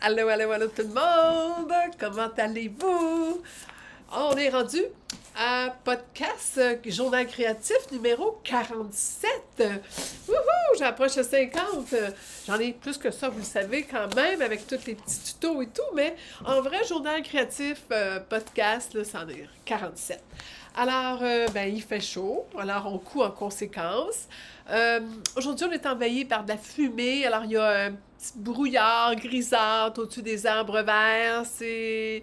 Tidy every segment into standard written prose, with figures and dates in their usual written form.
Allô, allô, allô tout le monde! Comment allez-vous? On est rendu à podcast Journal créatif numéro 47. Wouhou! J'approche de 50. J'en ai plus que ça, vous le savez quand même, avec tous les petits tutos et tout, mais en vrai, Journal créatif podcast, là, c'en est 47. Alors, il fait chaud, alors on coud en conséquence. Aujourd'hui, on est envahi par de la fumée, alors il y a un petit brouillard grisâtre au-dessus des arbres verts, c'est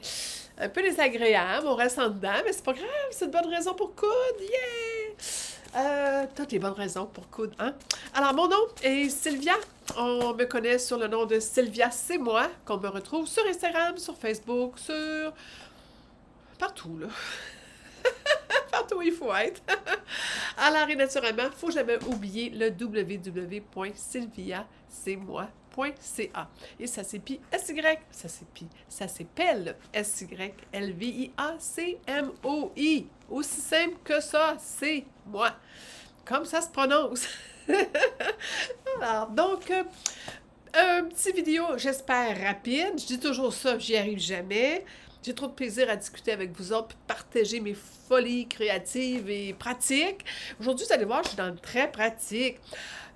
un peu désagréable, on reste en dedans, mais c'est pas grave, c'est une bonne raison pour coudre, yeah! Toutes les bonnes raisons pour coudre, hein? Alors, mon nom est Sylvia, on me connaît sur le nom de Sylvia, c'est moi, qu'on me retrouve sur Instagram, sur Facebook, sur... partout, là. Partout où il faut être. Alors, et naturellement, il ne faut jamais oublier le www.sylviacestmoi.ca. Et ça s'écrit S-Y, ça s'épelle S-Y-L-V-I-A-C-M-O-I. Aussi simple que ça, c'est moi. Comme ça se prononce. Alors, donc, un petit vidéo, j'espère rapide. Je dis toujours ça, j'y arrive jamais. J'ai trop de plaisir à discuter avec vous autres, puis partager mes folies créatives et pratiques. Aujourd'hui, vous allez voir, je suis dans le très pratique.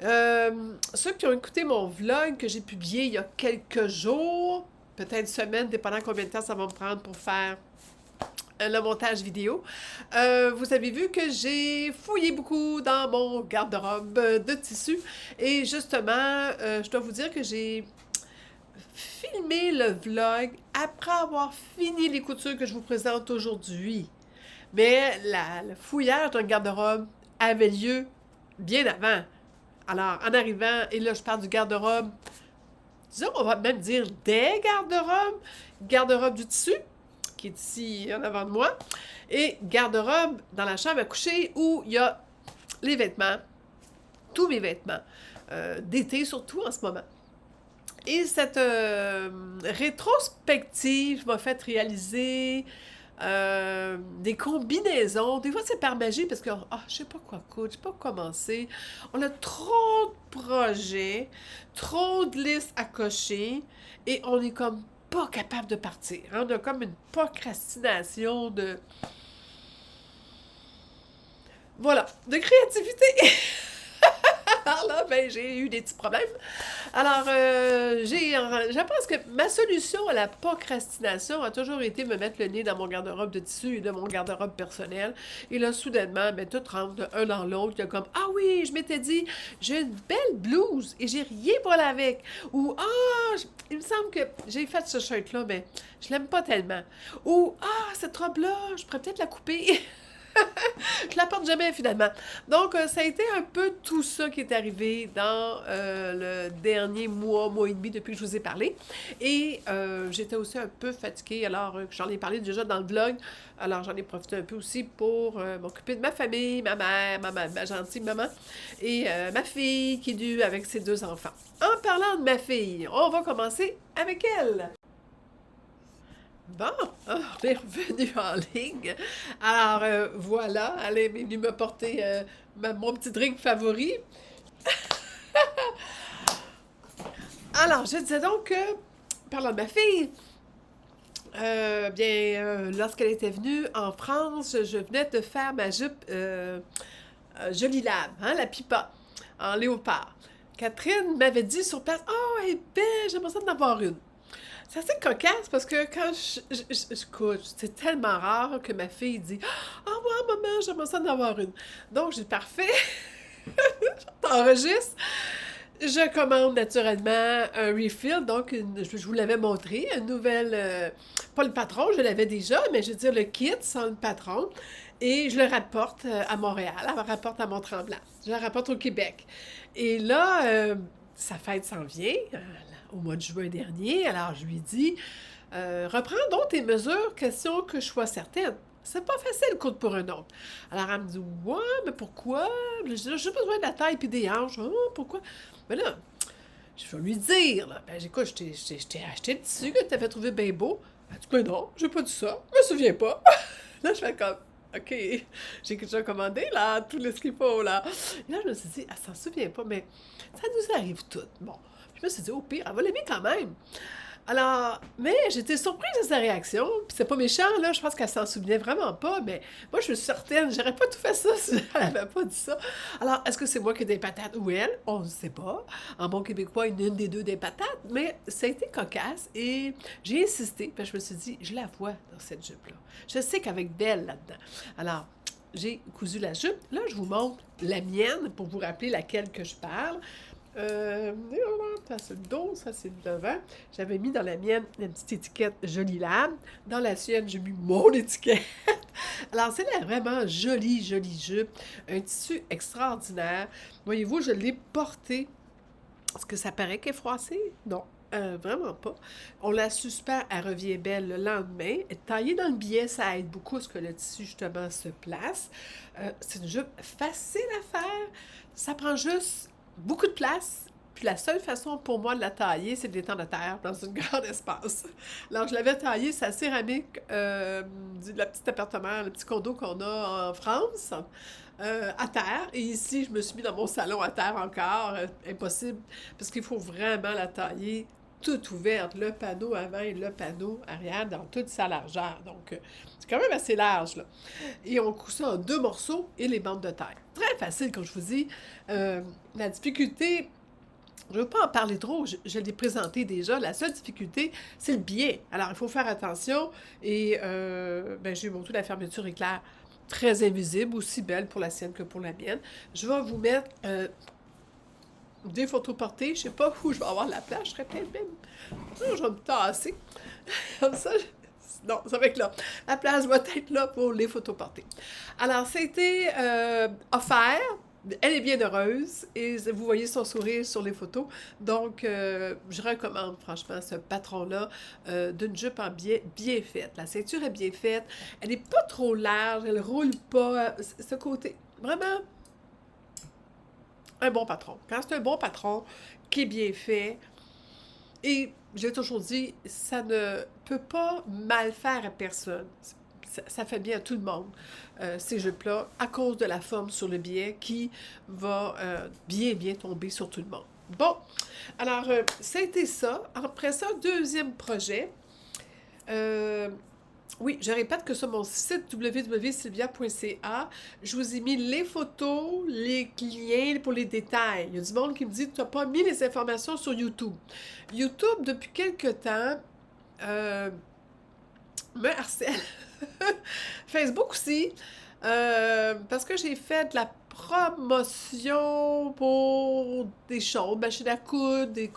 Ceux qui ont écouté mon vlog que j'ai publié il y a quelques jours, peut-être une semaine, dépendant combien de temps ça va me prendre pour faire le montage vidéo, vous avez vu que j'ai fouillé beaucoup dans mon garde-robe de tissu. Et justement, je dois vous dire que j'ai filmer le vlog après avoir fini les coutures que je vous présente aujourd'hui. Mais le fouillage d'un garde-robe avait lieu bien avant. Alors, en arrivant, et là, je parle du garde-robe, disons, on va même dire des garde-robe du tissu, qui est ici en avant de moi, et garde-robe dans la chambre à coucher où il y a les vêtements, tous mes vêtements, d'été surtout en ce moment. Et cette rétrospective m'a fait réaliser des combinaisons. Des fois, c'est par magie parce que je sais pas quoi coudre, je sais pas quoi commencer. On a trop de projets, trop de listes à cocher et on est comme pas capable de partir. Hein? On a comme une procrastination de... Voilà, de créativité. Alors là, j'ai eu des petits problèmes. Alors, je pense que ma solution à la procrastination a toujours été me mettre le nez dans mon garde-robe de tissu et de mon garde-robe personnel. Et là, soudainement, tout rentre de un dans l'autre. Il y a comme, ah oui, je m'étais dit, j'ai une belle blouse et j'ai rien pour aller avec. Ou, il me semble que j'ai fait ce shirt-là, mais je l'aime pas tellement. Ou, cette robe-là, je pourrais peut-être la couper. Je la porte jamais finalement. Donc, ça a été un peu tout ça qui est arrivé dans le dernier mois et demi depuis que je vous ai parlé. Et j'étais aussi un peu fatiguée, alors j'en ai parlé déjà dans le vlog. Alors, j'en ai profité un peu aussi pour m'occuper de ma famille, ma mère, ma gentille maman, et ma fille qui est due avec ses 2 enfants. En parlant de ma fille, on va commencer avec elle. Bon, on est revenu en ligne. Alors, voilà, elle est venue me porter mon petit drink favori. Alors, je disais donc que, parlant de ma fille, lorsqu'elle était venue en France, je venais de faire ma jupe Jolie Lab, hein, la pipa, en léopard. Catherine m'avait dit sur place, « Oh, elle est belle, j'aimerais ça d'en avoir une. » C'est assez cocasse parce que quand écoute, c'est tellement rare que ma fille dit « Ah, ouais, maman, j'aimerais ça d'en avoir une. » Donc, j'ai parfait. T'enregistres. Je commande naturellement un refill, donc je vous l'avais montré, une nouvelle, pas le patron, je l'avais déjà, mais je veux dire le kit sans le patron, et je le rapporte à Montréal, je le rapporte à Mont-Tremblant, je le rapporte au Québec. Et là, sa fête s'en vient, au mois de juin dernier, alors je lui dis reprends donc tes mesures, question que je sois certaine. C'est pas facile, coudre pour un autre. Alors, elle me dit, ouais, mais pourquoi? Je dis, j'ai besoin de la taille puis des hanches. Pourquoi? Mais là, je vais lui dire, là, écoute, je t'ai acheté le tissu que tu avais trouvé bien beau. Elle dit, ben non, j'ai pas dit ça. Je me souviens pas. Là, je fais comme, OK, j'ai déjà commandé, là, tout ce qu'il faut, là. Et là, je me suis dit, elle s'en souvient pas, mais ça nous arrive toutes. Bon, je me suis dit, au pire, elle va l'aimer quand même. Alors, mais j'étais surprise de sa réaction, puis c'est pas méchant, là, je pense qu'elle s'en souvenait vraiment pas, mais moi, je suis certaine, j'aurais pas tout fait ça si elle avait pas dit ça. Alors, est-ce que c'est moi qui ai des patates ou elle? On ne sait pas. En bon québécois, une des deux des patates, mais ça a été cocasse et j'ai insisté, puis je me suis dit, je la vois dans cette jupe-là. Je sais qu'avec Belle là-dedans. Alors, j'ai cousu la jupe. Là, je vous montre la mienne pour vous rappeler laquelle que je parle. Ça c'est le dos, ça c'est le devant. J'avais mis dans la mienne une petite étiquette Jolie Lab. Dans la sienne, j'ai mis mon étiquette. Alors, c'est la vraiment jolie, jolie jupe. Un tissu extraordinaire. Voyez-vous, je l'ai porté. Est-ce que ça paraît qu'elle est froissée? Non. Vraiment pas. On la suspend, elle revient belle le lendemain. Taillée dans le biais, ça aide beaucoup à ce que le tissu, justement, se place. C'est une jupe facile à faire. Ça prend juste beaucoup de place. Puis la seule façon pour moi de la tailler, c'est de l'étendre à terre dans un grand espace. Alors, je l'avais taillée, sa céramique du petit appartement, le petit condo qu'on a en France, à terre. Et ici, je me suis mis dans mon salon à terre encore. Impossible, parce qu'il faut vraiment la tailler toute ouverte, le panneau avant et le panneau arrière dans toute sa largeur. Donc, c'est quand même assez large, là. Et on coupe ça en 2 morceaux et les bandes de terre. Très facile, comme je vous dis. La difficulté, je ne veux pas en parler trop, je l'ai présenté déjà. La seule difficulté, c'est le biais. Alors, il faut faire attention. Et j'ai montré la fermeture éclair très invisible, aussi belle pour la sienne que pour la mienne. Je vais vous mettre des photos portées. Je ne sais pas où je vais avoir la place. Je serais peut-être même... Non, je vais me tasser. Comme ça, non, ça va être là. La place va être là pour les photos portées. Alors, c'était offert. Elle est bien heureuse et vous voyez son sourire sur les photos. Donc, je recommande franchement ce patron-là d'une jupe en bien faite. La ceinture est bien faite. Elle n'est pas trop large. Elle ne roule pas. Ce côté, vraiment, un bon patron. Quand c'est un bon patron qui est bien fait, et j'ai toujours dit, ça ne peut pas mal faire à personne. Ça fait bien à tout le monde, ces jupes-là, à cause de la forme sur le biais qui va bien tomber sur tout le monde. Bon, alors, ça a été ça. Après ça, deuxième projet. Oui, je répète que sur mon site www.sylvia.ca, je vous ai mis les photos, les liens pour les détails. Il y a du monde qui me dit que tu n'as pas mis les informations sur YouTube. YouTube, depuis quelques temps, me harcèle. Facebook aussi, parce que j'ai fait de la promotion pour des choses, machines à coudre, des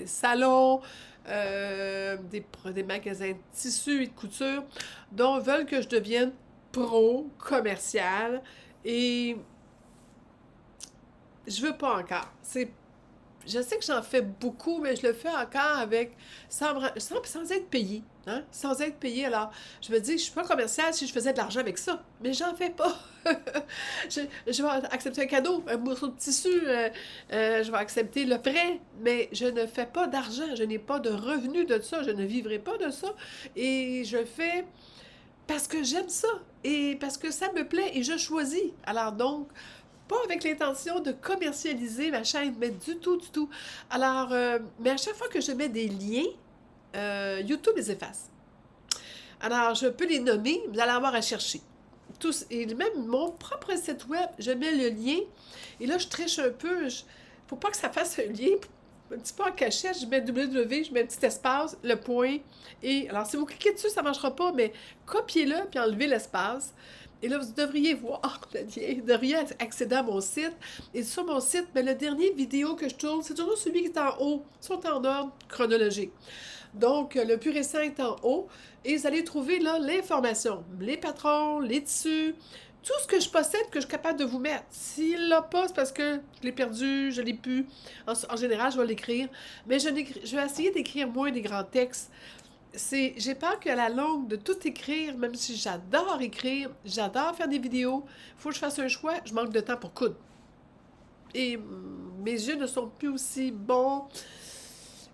salons, des magasins de tissus et de couture, dont veulent que je devienne pro, commercial, et je veux pas encore. Je sais que j'en fais beaucoup, mais je le fais encore avec sans être payé. Hein? Sans être payé. Alors, je me dis, je suis pas commerciale si je faisais de l'argent avec ça. Mais j'en fais pas. je vais accepter un cadeau, un morceau de tissu. Je vais accepter le prêt. Mais je ne fais pas d'argent. Je n'ai pas de revenus de ça. Je ne vivrai pas de ça. Et je fais parce que j'aime ça. Et parce que ça me plaît. Et je choisis. Alors donc, pas avec l'intention de commercialiser ma chaîne, mais du tout, du tout. Alors, mais à chaque fois que je mets des liens, YouTube les efface. Alors, je peux les nommer, vous allez avoir à chercher. Tous, et même mon propre site web, je mets le lien, et là, je triche un peu. Faut pas que ça fasse un lien, un petit peu en cachette, je mets www, je mets un petit espace, le point, et alors, si vous cliquez dessus, ça ne marchera pas, mais copiez-le, puis enlevez l'espace. Et là, vous devriez voir le lien, vous devriez accéder à mon site. Et sur mon site, mais le dernier vidéo que je tourne, c'est toujours celui qui est en haut. Ils sont en ordre chronologique. Donc, le plus récent est en haut. Et vous allez trouver là l'information. Les patrons, les tissus, tout ce que je possède que je suis capable de vous mettre. S'il l'a pas, c'est parce que je l'ai perdu, je l'ai pu. En général, je vais l'écrire. Mais je vais essayer d'écrire moins des grands textes. J'ai peur qu'à la longue de tout écrire, même si j'adore écrire, j'adore faire des vidéos, il faut que je fasse un choix, je manque de temps pour coudre. Et mes yeux ne sont plus aussi bons.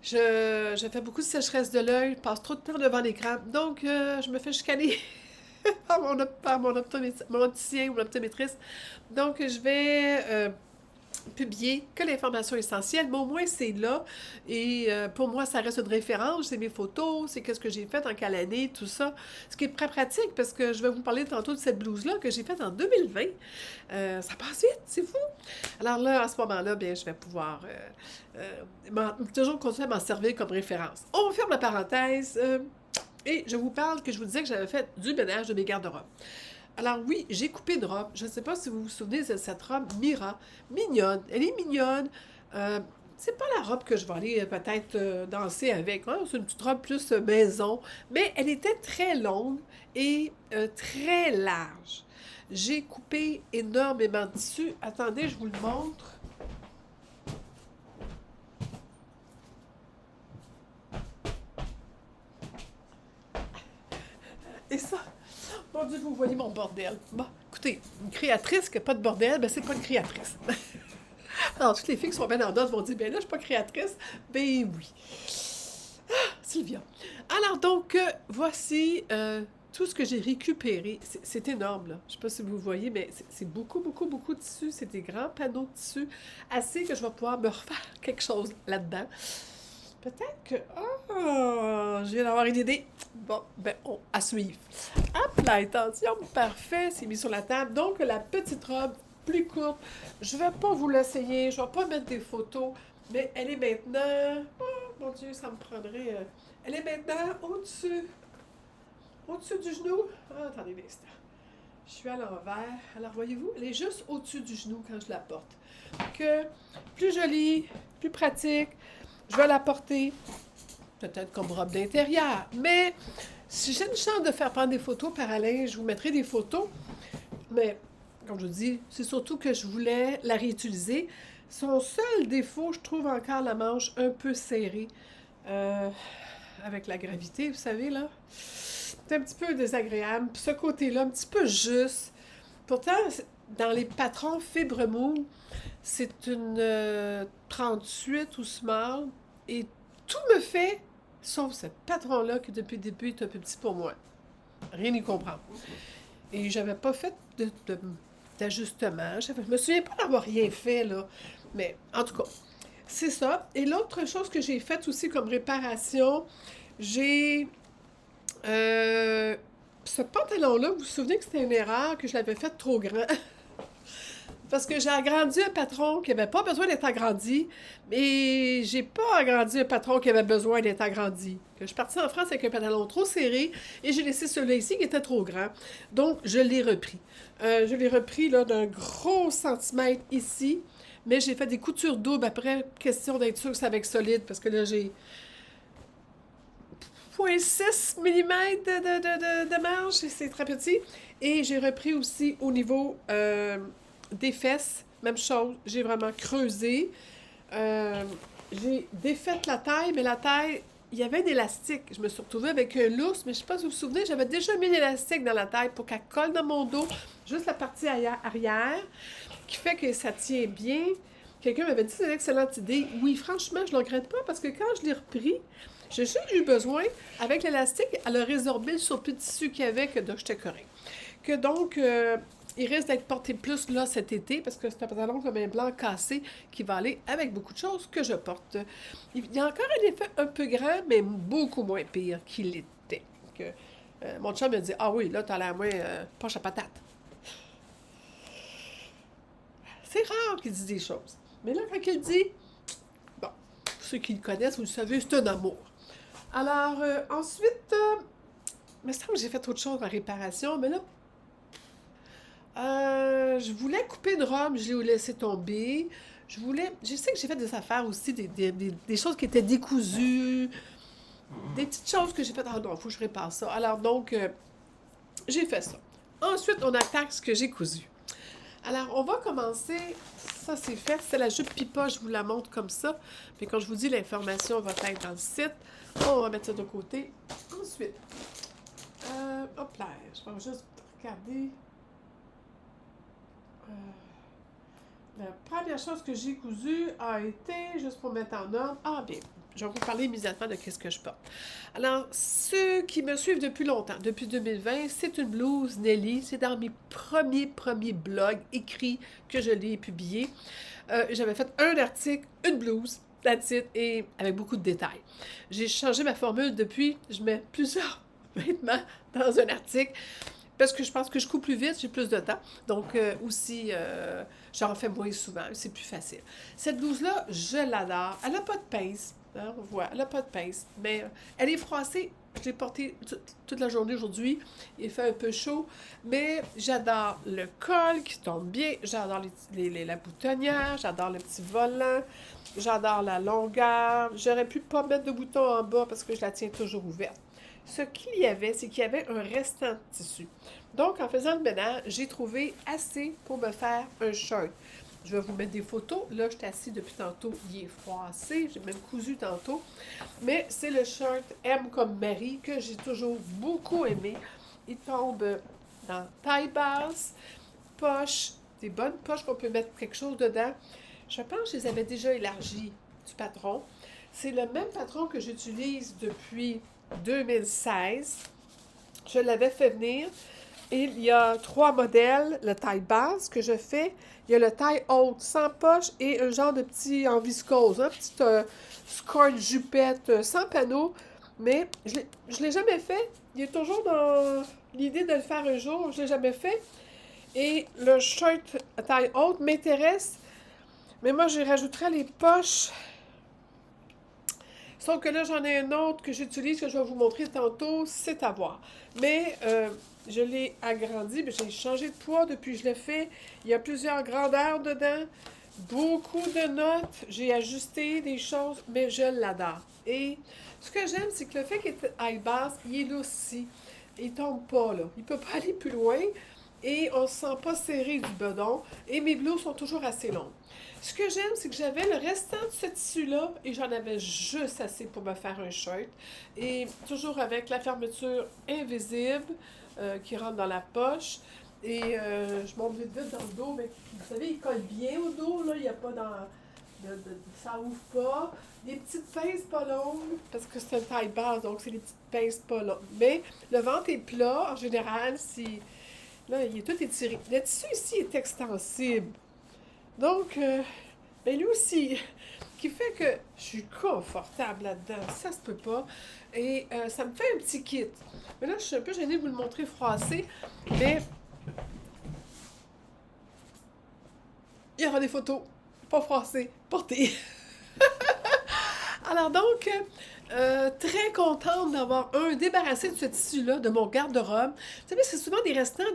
Je fais beaucoup de sécheresse de l'œil, je passe trop de temps devant l'écran, donc je me fais chicaner par mon opticien ou mon optométriste. Donc je vais publié que l'information essentielle, mais au moins c'est là. Et pour moi, ça reste une référence. C'est mes photos, c'est qu'est-ce que j'ai fait en quelle année, tout ça. Ce qui est très pratique parce que je vais vous parler tantôt de cette blouse-là que j'ai faite en 2020. Ça passe vite, c'est fou. Alors là, à ce moment-là, bien, je vais pouvoir toujours continuer à m'en servir comme référence. On ferme la parenthèse. Et je vous parle que je vous disais que j'avais fait du ménage de mes garde-robes. Alors oui, j'ai coupé une robe. Je ne sais pas si vous vous souvenez de cette robe Mira. Mignonne. Elle est mignonne. C'est pas la robe que je vais aller peut-être danser avec. Hein? C'est une petite robe plus maison. Mais elle était très longue et très large. J'ai coupé énormément de tissu. Attendez, je vous le montre. Et ça, mon Dieu, vous voyez mon bordel. Bon, écoutez, une créatrice qui n'a pas de bordel, ben c'est pas une créatrice. Alors, toutes les filles qui sont bien en dose vont dire, ben là, je suis pas créatrice. Ben oui. Ah, Sylvia. Alors, donc, voici tout ce que j'ai récupéré. C'est énorme, là. Je sais pas si vous voyez, mais c'est beaucoup, beaucoup, beaucoup de tissu. C'est des grands panneaux de tissu. Assez que je vais pouvoir me refaire quelque chose là-dedans. Peut-être que... Ah, je viens d'avoir une idée. Bon, ben, à suivre. Hop, là, attention, parfait, c'est mis sur la table. Donc, la petite robe plus courte, je vais pas vous l'essayer, je vais pas mettre des photos, mais elle est maintenant... Oh, mon Dieu, ça me prendrait... Elle est maintenant au-dessus du genou. Ah, attendez un instant. Je suis à l'envers. Alors, voyez-vous, elle est juste au-dessus du genou quand je la porte. Que plus jolie, plus pratique, je vais la porter peut-être comme robe d'intérieur. Mais si j'ai une chance de faire prendre des photos par Alain, je vous mettrai des photos. Mais, comme je vous dis, c'est surtout que je voulais la réutiliser. Son seul défaut, je trouve encore la manche un peu serrée. Avec la gravité, vous savez, là. C'est un petit peu désagréable. Puis ce côté-là, un petit peu juste. Pourtant, dans les patrons fibre mou, c'est une 38 ou small. Et tout me fait, sauf ce patron-là qui depuis le début est un peu petit pour moi. Rien n'y comprendre. Et j'avais pas fait d'ajustement. Je me souviens pas d'avoir rien fait, là. Mais en tout cas, c'est ça. Et l'autre chose que j'ai faite aussi comme réparation, j'ai... ce pantalon-là, vous vous souvenez que c'était une erreur, que je l'avais fait trop grand. Parce que j'ai agrandi un patron qui n'avait pas besoin d'être agrandi, mais j'ai pas agrandi un patron qui avait besoin d'être agrandi. Je suis partie en France avec un pantalon trop serré et j'ai laissé celui-là ici qui était trop grand. Donc, je l'ai repris. Je l'ai repris là d'un gros centimètre ici, mais j'ai fait des coutures doubles après, question d'être sûre que c'est avec solide, parce que là, j'ai 0,6 mm de marge, c'est très petit. Et j'ai repris aussi au niveau des fesses, même chose, j'ai vraiment creusé. J'ai défait la taille, mais la taille, il y avait un élastique. Je me suis retrouvée avec un lousse, mais je ne sais pas si vous vous souvenez, j'avais déjà mis un élastique dans la taille pour qu'elle colle dans mon dos, juste la partie arrière, qui fait que ça tient bien. Quelqu'un m'avait dit c'est une excellente idée. Oui, franchement, je ne le regrette pas parce que quand je l'ai repris, j'ai juste eu besoin, avec l'élastique, elle a résorbé le surplus de tissu qu'il y avait, que donc j'étais correct. Que donc, il risque d'être porté plus là cet été, parce que c'est un pantalon comme un blanc cassé qui va aller avec beaucoup de choses que je porte. Il y a encore un effet un peu grand, mais beaucoup moins pire qu'il était. Que, mon chum me dit « Ah oui, là, t'as l'air moins poche à patate. » C'est rare qu'il dise des choses. Mais là, quand il dit, bon, pour ceux qui le connaissent, vous le savez, c'est un amour. Alors, ensuite, il me semble que j'ai fait autre chose en réparation, mais là, je voulais couper une robe, je l'ai laissé tomber. Je sais que j'ai fait des affaires aussi, des choses qui étaient décousues, des petites choses que j'ai faites. Ah non, il faut que je répare ça. Alors donc, j'ai fait ça. Ensuite, on attaque ce que j'ai cousu. Alors, on va commencer. Ça, c'est fait. C'est la jupe pipa, je vous la montre comme ça. Puis quand je vous dis, l'information va être dans le site. On va mettre ça de côté. Ensuite, hop là, je vais juste regarder. La première chose que j'ai cousue a été, juste pour mettre en ordre, ah bien, je vais vous parler immédiatement de qu'est-ce que je porte. Alors, ceux qui me suivent depuis longtemps, depuis 2020, c'est une blouse Nelly. C'est dans mes premiers blogs écrits que je l'ai publié. J'avais fait un article, une blouse, that's it, et avec beaucoup de détails. J'ai changé ma formule depuis. Je mets plusieurs vêtements dans un article parce que je pense que je coupe plus vite, j'ai plus de temps. Donc, aussi, j'en fais moins souvent, c'est plus facile. Cette blouse-là, je l'adore. Elle n'a pas de pince. Hein, on voit, elle n'a pas de pince, mais elle est froissée. Je l'ai portée toute la journée aujourd'hui. Il fait un peu chaud, mais j'adore le col qui tombe bien. J'adore la boutonnière, j'adore le petit volant, j'adore la longueur. J'aurais pu pas mettre de bouton en bas parce que je la tiens toujours ouverte. Ce qu'il y avait, c'est qu'il y avait un restant de tissu. Donc, en faisant le ménage, j'ai trouvé assez pour me faire un shirt. Je vais vous mettre des photos. Là, je suis assise depuis tantôt. Il est froissé. J'ai même cousu tantôt. Mais c'est le shirt M comme Marie que j'ai toujours beaucoup aimé. Il tombe dans taille basse, poche, des bonnes poches qu'on peut mettre quelque chose dedans. Je pense que je les avais déjà élargies du patron. C'est le même patron que j'utilise depuis 2016. Je l'avais fait venir. Et il y a 3 modèles, le taille basse que je fais. Il y a le taille haute sans poche et un genre de petit en viscose, un petit skirt jupette sans panneau. Mais je l'ai jamais fait. Il est toujours dans l'idée de le faire un jour. Je l'ai jamais fait. Et le shirt taille haute m'intéresse. Mais moi, je rajouterais les poches. Sauf que là, j'en ai un autre que j'utilise, que je vais vous montrer tantôt. C'est à voir. Mais je l'ai agrandi, mais j'ai changé de poids depuis que je l'ai fait. Il y a plusieurs grandeurs dedans, beaucoup de notes. J'ai ajusté des choses, mais je l'adore. Et ce que j'aime, c'est que le fait qu'il est taille basse, il est là aussi. Il tombe pas, là. Il peut pas aller plus loin. Et on ne se sent pas serré du bedon. Et mes blouses sont toujours assez longues. Ce que j'aime, c'est que j'avais le restant de ce tissu-là et j'en avais juste assez pour me faire un shirt. Et toujours avec la fermeture invisible qui rentre dans la poche. Et je monte vite dans le dos, mais vous savez, il colle bien au dos, là. Il n'y a pas ça ouvre pas. Des petites pinces pas longues, parce que c'est une taille basse, donc c'est des petites pinces pas longues. Mais le ventre est plat, en général, si... Là, il est tout étiré. Le tissu ici est extensible. Donc, ben lui aussi, qui fait que je suis confortable là-dedans. Ça se peut pas. Et ça me fait un petit kit. Mais là, je suis un peu gênée de vous le montrer froissé. Mais il y aura des photos. Pas froissées. Portées. Alors donc, très contente d'avoir débarrassé de ce tissu-là, de mon garde-robe. Vous savez, c'est souvent des restants,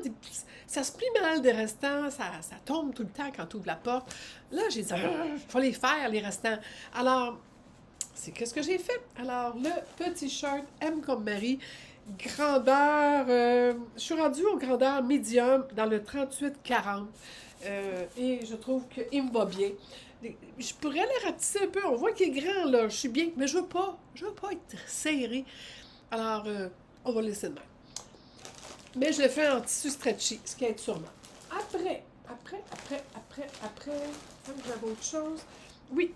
ça se plie mal des restants, ça tombe tout le temps quand tu ouvres la porte. Là, j'ai dit, il faut les faire, les restants. Alors, c'est qu'est-ce que j'ai fait? Alors, le petit shirt M comme Marie, grandeur, je suis rendue au grandeur médium dans le 38-40. Et je trouve qu'il me va bien. Je pourrais le rapetisser un peu. On voit qu'il est grand, là. Je suis bien. Mais je veux pas être serré. Alors, on va laisser de même. Mais je le fais en tissu stretchy, ce qui aide sûrement. Après, j'avais autre chose. Oui,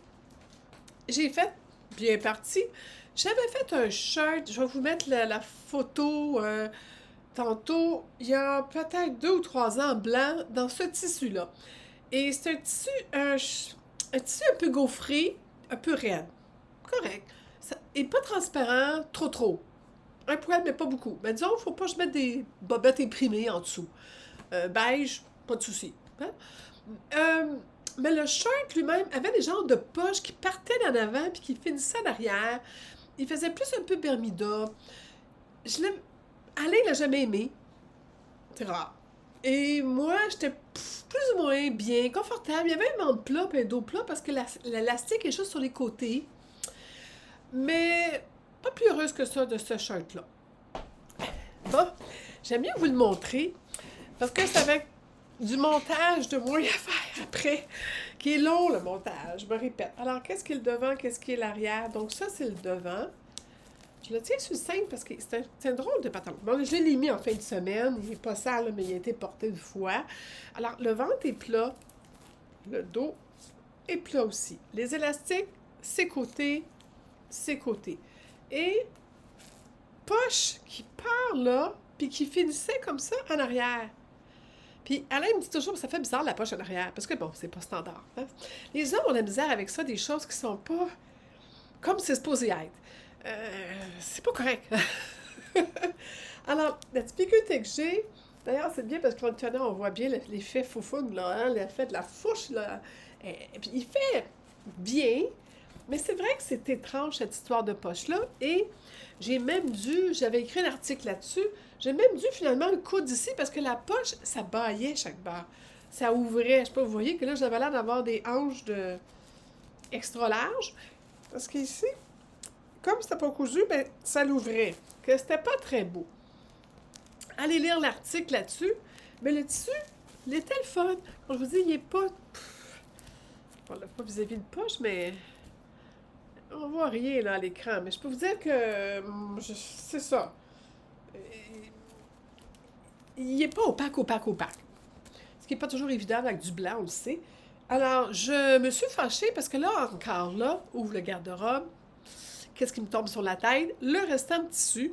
j'ai fait, bien parti, j'avais fait un shirt. Je vais vous mettre la photo tantôt. Il y a peut-être 2 ou 3 ans blanc dans ce tissu-là. Et c'est un tissu un peu gaufré, un peu raide. Correct. Et pas transparent, trop. Un poil, mais pas beaucoup. Mais disons, il ne faut pas que je mette des bobettes imprimées en dessous. Beige, pas de souci. Hein? Mais le shirt lui-même avait des genres de poches qui partaient d'en avant puis qui finissaient en arrière. Il faisait plus un peu Bermuda. Alain l'a jamais aimé. C'est rare. Et moi, j'étais plus ou moins bien, confortable. Il y avait un ventre plat et un dos plat parce que l'élastique est juste sur les côtés. Mais pas plus heureuse que ça de ce shirt-là. Bon, j'aime bien vous le montrer parce que c'est avec du montage de moins à faire après, qui est long le montage, je me répète. Alors, qu'est-ce qui est le devant, qu'est-ce qui est l'arrière? Donc ça, c'est le devant. Je le tiens sur le 5 parce que c'est un drôle de pantalon. Bon, je l'ai mis en fin de semaine. Il n'est pas sale, mais il a été porté une fois. Alors, le ventre est plat. Le dos est plat aussi. Les élastiques, ses côtés, ses côtés. Et poche qui part là, puis qui finissait comme ça en arrière. Puis Alain me dit toujours, ça fait bizarre la poche en arrière, parce que bon, c'est pas standard. Hein? Les hommes ont la misère avec ça, des choses qui sont pas comme c'est supposé être. C'est pas correct. Alors, la difficulté que j'ai, d'ailleurs, c'est bien parce que maintenant, on voit bien l'effet foufoune, là, hein, l'effet de la fourche, là. Et puis, il fait bien, mais c'est vrai que c'est étrange, cette histoire de poche-là. Et j'avais écrit un article là-dessus, j'ai même dû finalement le coudre ici parce que la poche, ça baillait chaque barre. Ça ouvrait. Je sais pas, vous voyez que là, j'avais l'air d'avoir des hanches extra larges. Parce qu'ici, comme c'était pas cousu, ben, ça l'ouvrait. Que c'était pas très beau. Allez lire l'article là-dessus. Mais le tissu, il est le fun. Quand je vous dis, il est pas... On l'a pas vis-à-vis de poche, mais... On voit rien là à l'écran. Mais je peux vous dire que... c'est ça. Il est pas opaque. Ce qui n'est pas toujours évident avec du blanc, on le sait. Alors, je me suis fâchée parce que là, encore là, ouvre le garde-robe. Qu'est-ce qui me tombe sur la tête? Le restant de tissu.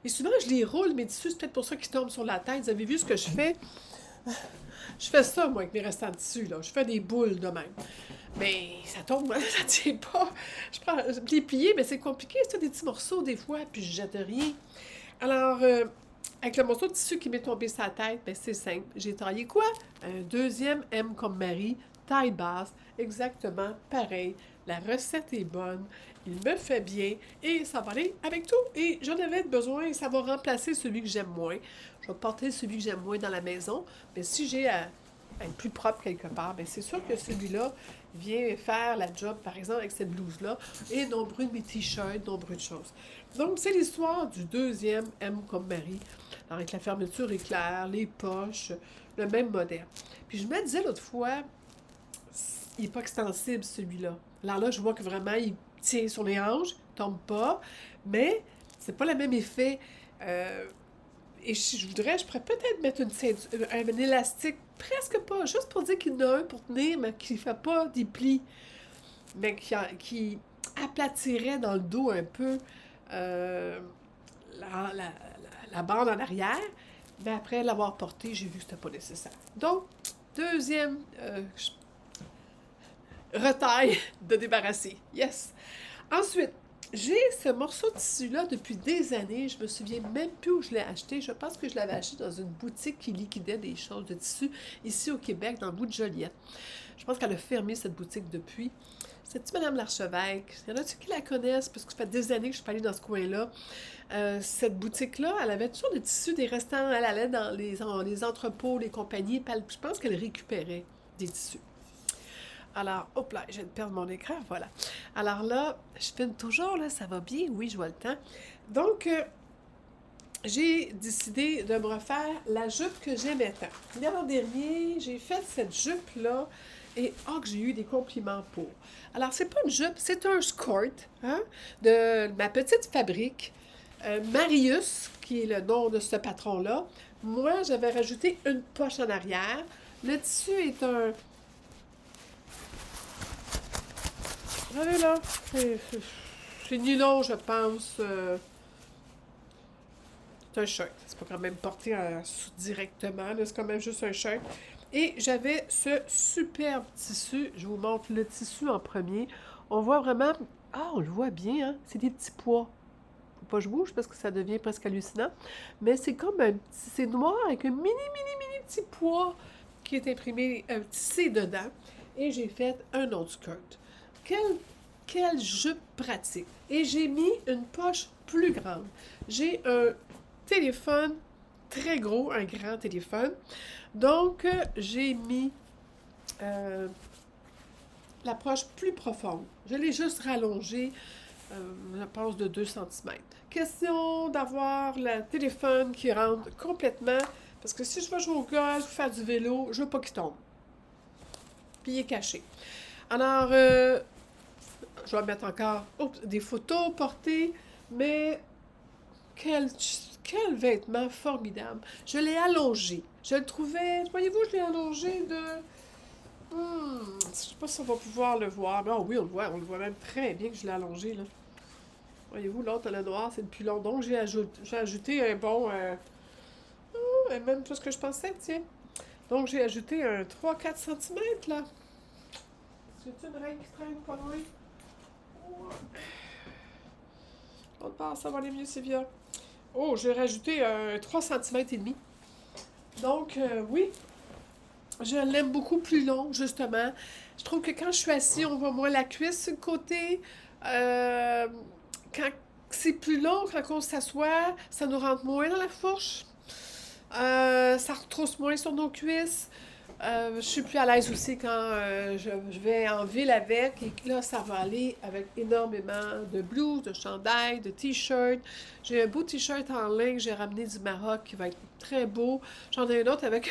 Et souvent, je les roule, mes tissus, c'est peut-être pour ça qu'ils tombent sur la tête. Vous avez vu ce que je fais? Je fais ça, moi, avec mes restants de tissu, là. Je fais des boules de même. Mais ça tombe, hein, ça tient pas. Je les plier, mais c'est compliqué. C'est des petits morceaux, des fois, puis je jette rien. Alors, avec le morceau de tissu qui m'est tombé sur la tête, ben c'est simple. J'ai taillé quoi? Un deuxième M comme Marie, taille basse, exactement pareil. La recette est bonne, il me fait bien et ça va aller avec tout. Et j'en avais besoin et ça va remplacer celui que j'aime moins. Je vais porter celui que j'aime moins dans la maison, mais si j'ai à être plus propre quelque part, bien c'est sûr que celui-là vient faire la job, par exemple, avec cette blouse-là, et nombreux de mes t-shirts, nombreux de choses. Donc, c'est l'histoire du deuxième M comme Marie, avec la fermeture éclair, les poches, le même modèle. Puis je me disais l'autre fois, il n'est pas extensible celui-là. Alors là, je vois que vraiment, il tient sur les hanches, il tombe pas, mais c'est pas le même effet. Et si je voudrais, je pourrais peut-être mettre un élastique, presque pas, juste pour dire qu'il y en a un pour tenir, mais qui ne fait pas des plis, mais qui aplatirait dans le dos un peu la bande en arrière. Mais après l'avoir porté, j'ai vu que c'était pas nécessaire. Donc, deuxième retaille de débarrasser. Yes! Ensuite, j'ai ce morceau de tissu-là depuis des années. Je me souviens même plus où je l'ai acheté. Je pense que je l'avais acheté dans une boutique qui liquidait des choses de tissu ici au Québec, dans le bout de Joliette. Je pense qu'elle a fermé cette boutique depuis. C'est-tu Madame L'Archevêque? Il y en a-tu qui la connaissent? Parce que ça fait des années que je suis pas allée dans ce coin-là. Cette boutique-là, elle avait toujours des tissus, des restants. Elle allait dans les entrepôts, les compagnies. Je pense qu'elle récupérait des tissus. Alors, hop là, je viens de perdre mon écran, voilà. Alors là, je filme toujours, là, ça va bien, oui, je vois le temps. Donc, j'ai décidé de me refaire la jupe que j'aimais tant. L'an dernier, j'ai fait cette jupe-là et oh, que j'ai eu des compliments pour. Alors, c'est pas une jupe, c'est un skirt, hein, de ma petite fabrique, Marius, qui est le nom de ce patron-là. Moi, j'avais rajouté une poche en arrière. Le tissu est un... Regardez là, c'est nylon, je pense. C'est un shirt. C'est pas quand même porté directement, c'est quand même juste un shirt. Et j'avais ce superbe tissu. Je vous montre le tissu en premier. On voit vraiment... Ah, on le voit bien, hein? C'est des petits pois. Faut pas que je bouge parce que ça devient presque hallucinant. Mais c'est comme un petit... C'est noir avec un mini petit pois qui est imprimé, tissé dedans. Et j'ai fait un autre skirt. Quelle jupe pratique. Et j'ai mis une poche plus grande. J'ai un téléphone très gros, un grand téléphone. Donc, j'ai mis la poche plus profonde. Je l'ai juste rallongée, je pense, de 2 cm. Question d'avoir le téléphone qui rentre complètement, parce que si je vais jouer au golf, faire du vélo, je veux pas qu'il tombe. Puis il est caché. Alors, je vais mettre encore des photos portées, mais quel vêtement formidable. Je l'ai allongé. Je le trouvais, voyez-vous, je l'ai allongé de... je ne sais pas si on va pouvoir le voir. Non, oui, on le voit même très bien que je l'ai allongé, là. Voyez-vous, l'autre, le noir, c'est le plus long. Donc, j'ai ajouté un bon... même plus que je pensais, tiens. Donc, j'ai ajouté un 3-4 cm, là. C'est une règle qui traîne pas loin. L'autre part, ça va aller mieux, Sylvia. Oh, j'ai rajouté un 3 cm et demi. Donc, oui, je l'aime beaucoup plus long, justement. Je trouve que quand je suis assise, on voit moins la cuisse sur le côté. Quand c'est plus long, quand on s'assoit, ça nous rentre moins dans la fourche. Ça retrousse moins sur nos cuisses. Je suis plus à l'aise aussi quand je vais en ville avec. Et là, ça va aller avec énormément de blouses, de chandails, de t-shirts. J'ai un beau t-shirt en ligne que j'ai ramené du Maroc qui va être très beau. J'en ai un autre avec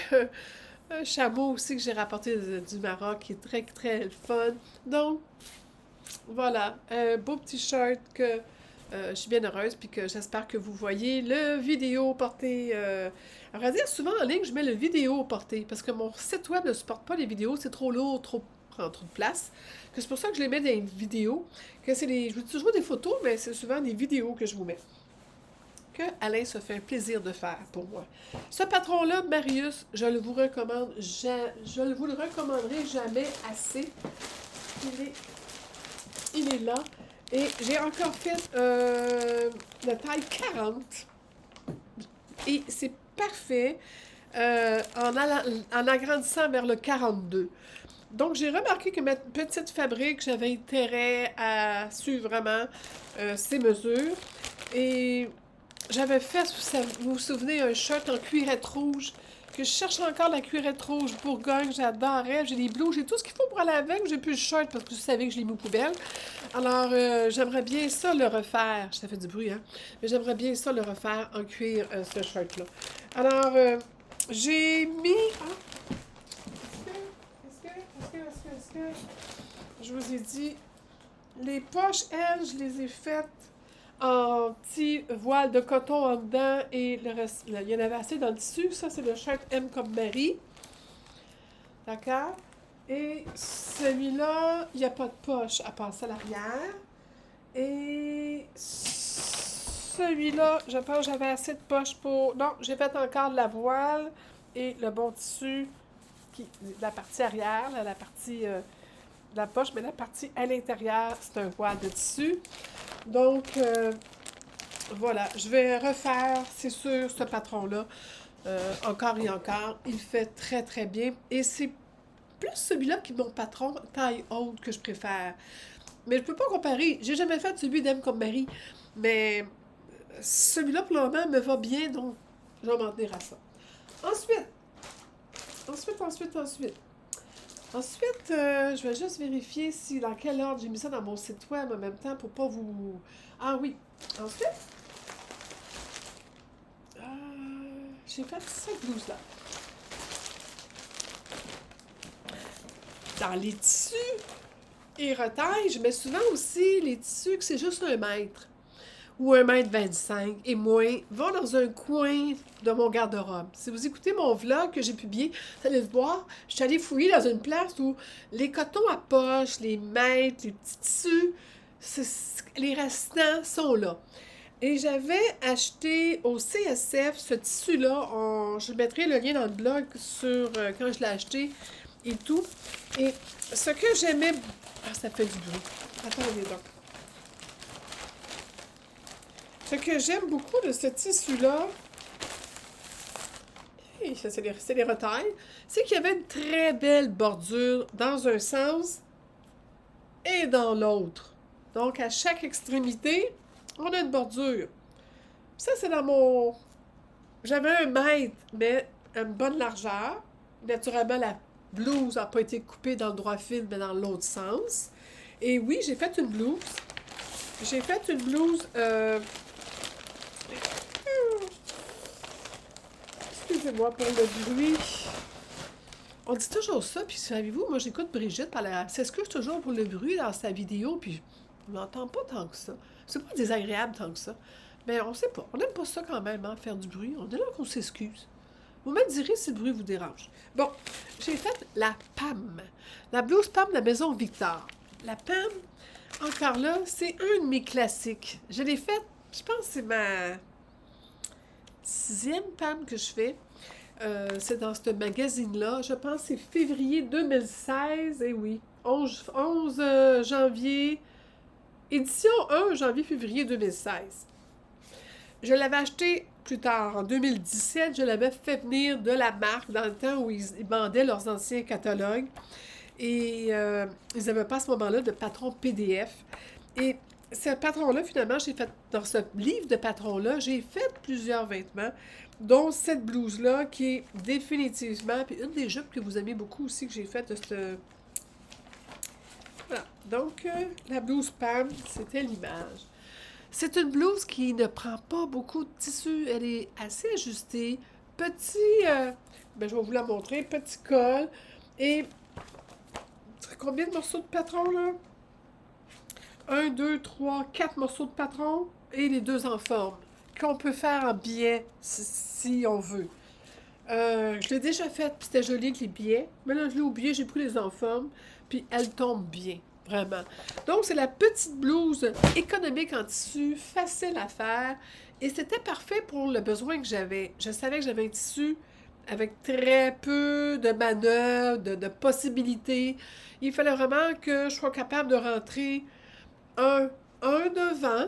un chameau aussi que j'ai rapporté du Maroc qui est très, très fun. Donc, voilà, un beau petit shirt que je suis bien heureuse, puis que j'espère que vous voyez le vidéo porté. À vrai dire, souvent en ligne, je mets le vidéo porté, parce que mon site web ne supporte pas les vidéos, c'est trop lourd, prend trop de place. Que c'est pour ça que je les mets dans les vidéos. Je vous dis toujours des photos, mais c'est souvent des vidéos que je vous mets. Que Alain se fait un plaisir de faire pour moi. Ce patron-là, Marius, je le vous recommande, je ne vous le recommanderai jamais assez. Il est là. Et j'ai encore fait la taille 40. Et c'est parfait en agrandissant vers le 42. Donc, j'ai remarqué que ma petite fabrique, j'avais intérêt à suivre vraiment ces mesures. Et j'avais fait, vous vous souvenez, un shirt en cuirette rouge, que je cherche encore la cuirette rouge Bourgogne, j'adorais, j'ai les blouses, j'ai tout ce qu'il faut pour aller avec, j'ai plus le shirt parce que vous savez que je l'ai mis aux poubelles. Alors, j'aimerais bien ça le refaire, ça fait du bruit, hein, mais j'aimerais bien ça le refaire en cuir, ce shirt-là. Alors, j'ai mis... Ah, est-ce que... Je vous ai dit, les poches, elles, je les ai faites en petit voile de coton en dedans et le reste, il y en avait assez dans le tissu. Ça, c'est le shirt M comme Marie. D'accord? Et celui-là, il n'y a pas de poche à passer à l'arrière. Et celui-là, je pense que j'avais assez de poche pour... Non, j'ai fait encore de la voile et le bon tissu, la partie arrière, la partie de la poche, mais la partie à l'intérieur, c'est un voile de tissu. Donc, voilà, je vais refaire, c'est sûr, ce patron-là, encore et encore. Il fait très, très bien. Et c'est plus celui-là qui est mon patron, taille haute, que je préfère. Mais je peux pas comparer. J'ai jamais fait celui d'M comme Marie. Mais celui-là, pour le moment, me va bien, donc je vais m'en tenir à ça. Ensuite, je vais juste vérifier si dans quel ordre j'ai mis ça dans mon site web en même temps pour pas vous... Ah oui. Ensuite, j'ai fait cette blouse-là. Dans les tissus et retailles, je mets souvent aussi les tissus que c'est juste 1 mètre ou 1,25 m et moins, vont dans un coin de mon garde-robe. Si vous écoutez mon vlog que j'ai publié, vous allez le voir, je suis allée fouiller dans une place où les cotons à poche, les mètres, les petits tissus, les restants sont là. Et j'avais acheté au CSF ce tissu-là. Je mettrai le lien dans le blog sur quand je l'ai acheté et tout. Et ce que j'aimais... Ah, ça fait du bruit. Attendez donc. Ce que j'aime beaucoup de ce tissu-là, c'est les retailles, c'est qu'il y avait une très belle bordure dans un sens et dans l'autre. Donc, à chaque extrémité, on a une bordure. Ça, c'est dans mon... J'avais 1 mètre, mais une bonne largeur. Naturellement, la blouse n'a pas été coupée dans le droit fil, mais dans l'autre sens. Et oui, j'ai fait une blouse. J'ai fait une blouse... Excusez-moi pour le bruit. On dit toujours ça, puis savez-vous, moi j'écoute Brigitte, elle s'excuse toujours pour le bruit dans sa vidéo, puis on n'entend pas tant que ça. C'est pas désagréable tant que ça. Mais on sait pas. On n'aime pas ça quand même, hein, faire du bruit. On est là qu'on s'excuse. Vous me direz si le bruit vous dérange. Bon, j'ai fait la PAM. La blouse PAM de la maison Victor. La PAM, Encore là, c'est un de mes classiques. Je l'ai fait, je pense que c'est ma 6e PAM que je fais. C'est dans ce magazine-là. Je pense que c'est février 2016. Eh oui, 11 janvier. Édition 1 janvier-février 2016. Je l'avais acheté plus tard, en 2017. Je l'avais fait venir de la marque dans le temps où ils vendaient leurs anciens catalogues. Et ils n'avaient pas à ce moment-là de patron PDF. Et ce patron-là, finalement, j'ai fait, dans ce livre de patron-là, j'ai fait plusieurs vêtements, dont cette blouse-là, qui est définitivement, puis une des jupes que vous aimez beaucoup aussi, que j'ai faite de ce... Voilà. Donc, la blouse Pam, c'était l'image. C'est une blouse qui ne prend pas beaucoup de tissu. Elle est assez ajustée. Petit, je vais vous la montrer, petit col. Et, combien de morceaux de patron, là? 1, 2, 3, 4 morceaux de patron et les deux en forme, qu'on peut faire en biais si on veut. Je l'ai déjà fait, puis c'était joli avec les billets. Mais là, je l'ai oublié, j'ai pris les en forme, puis elle tombe bien, vraiment. Donc, c'est la petite blouse économique en tissu, facile à faire, et c'était parfait pour le besoin que j'avais. Je savais que j'avais un tissu avec très peu de manœuvres, de possibilités. Il fallait vraiment que je sois capable de rentrer un devant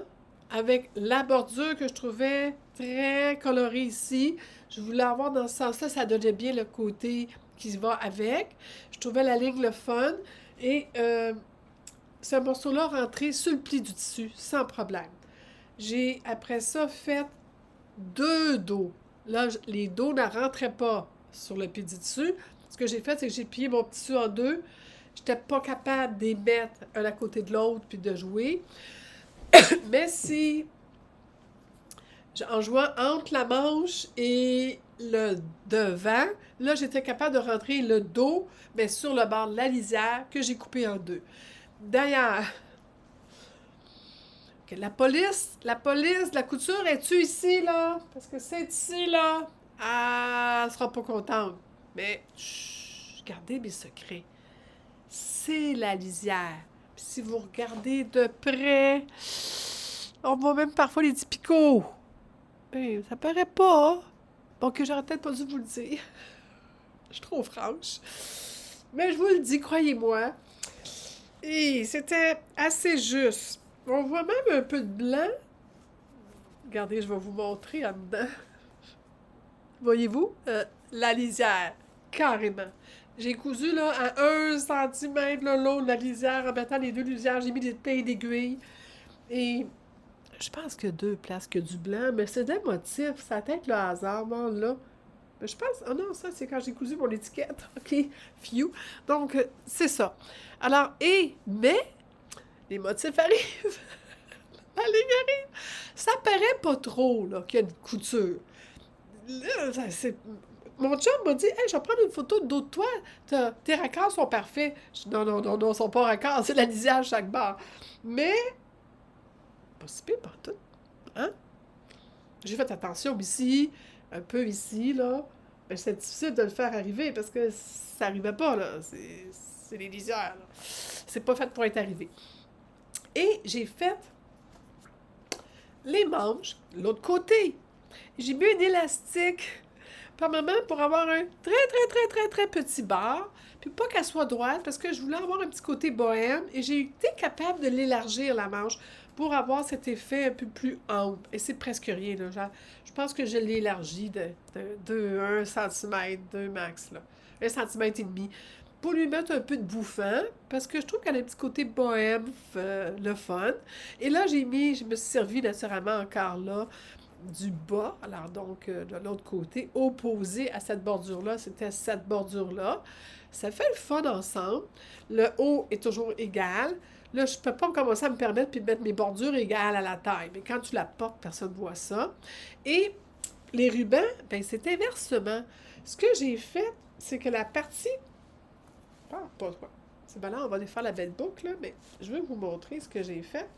avec la bordure que je trouvais très colorée ici. Je voulais avoir dans ce sens-là, ça donnait bien le côté qui va avec. Je trouvais la ligne le fun. Et ce morceau-là rentré sur le pli du tissu, sans problème. J'ai, après ça, fait 2 dos. Là, les dos ne rentraient pas sur le pli du tissu. Ce que j'ai fait, c'est que j'ai plié mon tissu en 2. J'étais pas capable de les mettre un à côté de l'autre puis de jouer. Mais si, en jouant entre la manche et le devant, là, j'étais capable de rentrer le dos, mais sur le bord de la lisière que j'ai coupé en 2. D'ailleurs, la police de la couture, es-tu ici, là? Parce que c'est ici, là. Ah, elle sera pas contente. Mais, chut, gardez mes secrets. C'est la lisière. Puis si vous regardez de près, on voit même parfois les petits picots. Ben, ça paraît pas. Hein? Bon, que j'aurais peut-être pas dû vous le dire. Je suis trop franche. Mais je vous le dis, croyez-moi. Et c'était assez juste. On voit même un peu de blanc. Regardez, je vais vous montrer en dedans. Voyez-vous? La lisière. Carrément. J'ai cousu là, à 1 cm le long de la lisière en mettant les deux lisières. J'ai mis des pleins d'aiguilles. Et je pense que 2 places que du blanc, mais c'est des motifs. Ça peut être le hasard, bon, là. Mais je pense... Oh non, ça, c'est quand j'ai cousu mon étiquette. OK, phew. Donc, c'est ça. Alors, mais, les motifs arrivent. La ligne arrive. Ça paraît pas trop, là, qu'il y a une couture. Là, c'est... Mon chum m'a dit, hey, je vais prendre une photo de dos de toi. Tes raccords sont parfaits. Je dis, non, ils sont pas raccords, c'est la lisière à chaque barre. Mais, pas si pire partout. Hein? J'ai fait attention ici, un peu ici, là. Mais c'est difficile de le faire arriver parce que ça n'arrivait pas, là. C'est les lisières, là. C'est pas fait pour être arrivé. Et j'ai fait les manches de l'autre côté. J'ai mis un élastique par moment pour avoir un très petit bar, puis pas qu'elle soit droite, parce que je voulais avoir un petit côté bohème, et j'ai été capable de l'élargir, la manche, pour avoir cet effet un peu plus ample. Et c'est presque rien, là. Genre, je pense que je l'ai élargi de 1 cm, 2 max, là. 1 cm et demi. Pour lui mettre un peu de bouffant, parce que je trouve qu'elle a un petit côté bohème, le fun. Et là, je me suis servi naturellement encore là, du bas, alors donc de l'autre côté, opposé à cette bordure-là, c'était cette bordure-là. Ça fait le fun ensemble. Le haut est toujours égal. Là, je ne peux pas commencer à me permettre puis de mettre mes bordures égales à la taille. Mais quand tu la portes, personne ne voit ça. Et les rubans, ben c'est inversement. Ce que j'ai fait, c'est que la partie... pas quoi. C'est ben là, on va aller faire la belle boucle, là, mais je vais vous montrer ce que j'ai fait.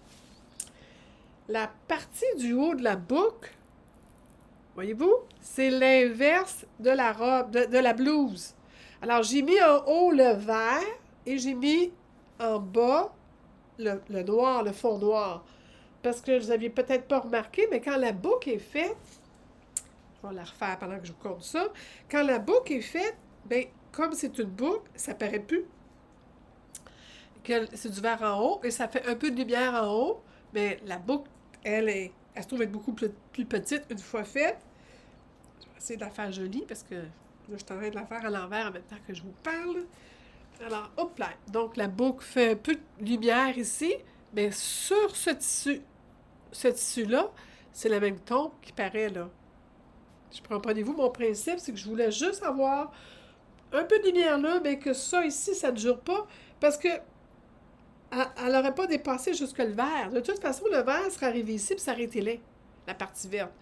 La partie du haut de la boucle, voyez-vous, c'est l'inverse de la robe, de la blouse. Alors, j'ai mis en haut le vert et j'ai mis en bas le noir, le fond noir. Parce que vous n'aviez peut-être pas remarqué, mais quand la boucle est faite, je vais la refaire pendant que je vous compte ça, quand la boucle est faite, bien, comme c'est une boucle, ça paraît plus que c'est du vert en haut, et ça fait un peu de lumière en haut, mais la boucle, elle se trouve être beaucoup plus petite une fois faite. Je vais essayer de la faire jolie, parce que là, je suis en train de la faire à l'envers en même temps que je vous parle. Alors, hop là. Donc, la boucle fait un peu de lumière ici, mais sur ce tissu-là, c'est le même ton qui paraît là. Comprenez-vous, mon principe, c'est que je voulais juste avoir un peu de lumière là, mais que ça ici, ça ne dure pas, parce que elle n'aurait pas dépassé jusque le vert. De toute façon, le vert serait arrivé ici, puis ça aurait été laid, la partie verte.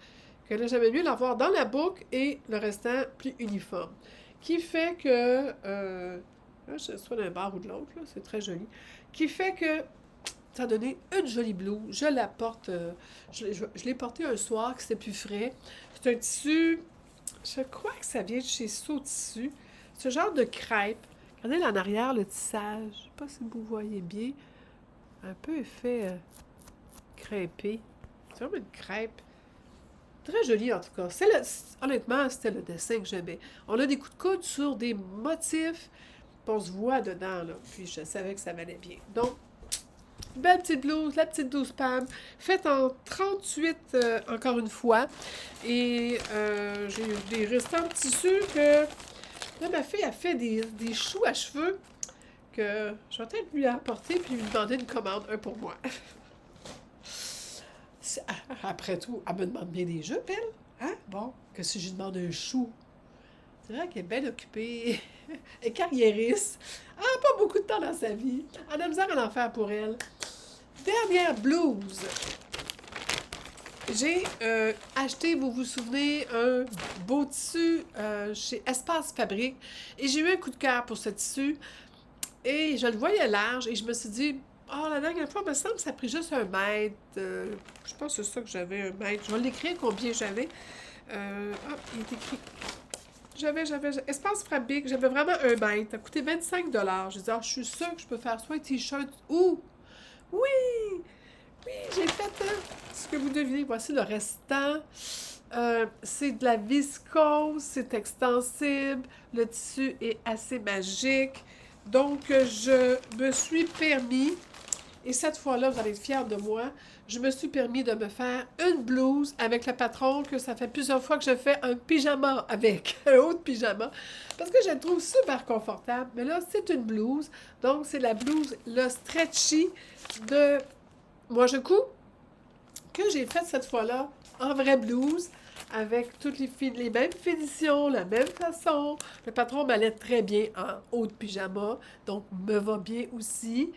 Que là, j'aimais mieux l'avoir dans la boucle et le restant plus uniforme. Qui fait que... soit d'un bord ou de l'autre, c'est très joli. Qui fait que ça a donné une jolie blouse. Je la porte... je l'ai portée un soir, que c'était plus frais. C'est un tissu... Je crois que ça vient de chez Saut Tissu. Ce genre de crêpe. Regardez là en arrière, le tissage. Je ne sais pas si vous voyez bien. Un peu effet crêpé. C'est vraiment une crêpe. Très jolie en tout cas. Honnêtement, c'était le dessin que j'aimais. On a des coups de coude sur des motifs. Puis on se voit dedans, là. Puis je savais que ça valait bien. Donc, belle petite blouse, la petite 12 Pam, faite en 38 encore une fois. Et j'ai des restants de tissus que... Là, ma fille a fait des choux à cheveux que je vais peut-être lui apporter puis lui demander une commande, un pour moi. Après tout, elle me demande bien des jeux, elle. Hein? Bon, que si je lui demande un chou. C'est vrai qu'elle est bien occupée. Elle est carriériste. Elle n'a pas beaucoup de temps dans sa vie. Elle a misère à en faire pour elle. Dernière blouse. J'ai acheté, vous vous souvenez, un beau tissu chez Espace Fabrique. Et j'ai eu un coup de cœur pour ce tissu. Et je le voyais large. Et je me suis dit, la dernière fois, il me semble que ça a pris juste 1 mètre. Je pense que c'est ça que j'avais, 1 mètre. Je vais l'écrire combien j'avais. Il est écrit. J'avais Espace Fabrique, j'avais vraiment 1 mètre. Ça a coûté 25 $. Je disais, je suis sûre que je peux faire soit un t-shirt ou... Oui! Oui, j'ai fait ce que vous devinez. Voici le restant. C'est de la viscose, c'est extensible. Le tissu est assez magique. Donc, je me suis permis, et cette fois-là, vous allez être fiers de moi, je me suis permis de me faire une blouse avec le patron, que ça fait plusieurs fois que je fais un pyjama avec, un haut de pyjama, parce que je le trouve super confortable. Mais là, c'est une blouse, donc c'est la blouse, le stretchy de Moi je couds, que j'ai faite cette fois-là en vraie blouse, avec toutes les mêmes finitions, la même façon. Le patron m'allait très bien en haut de pyjama, donc me va bien aussi.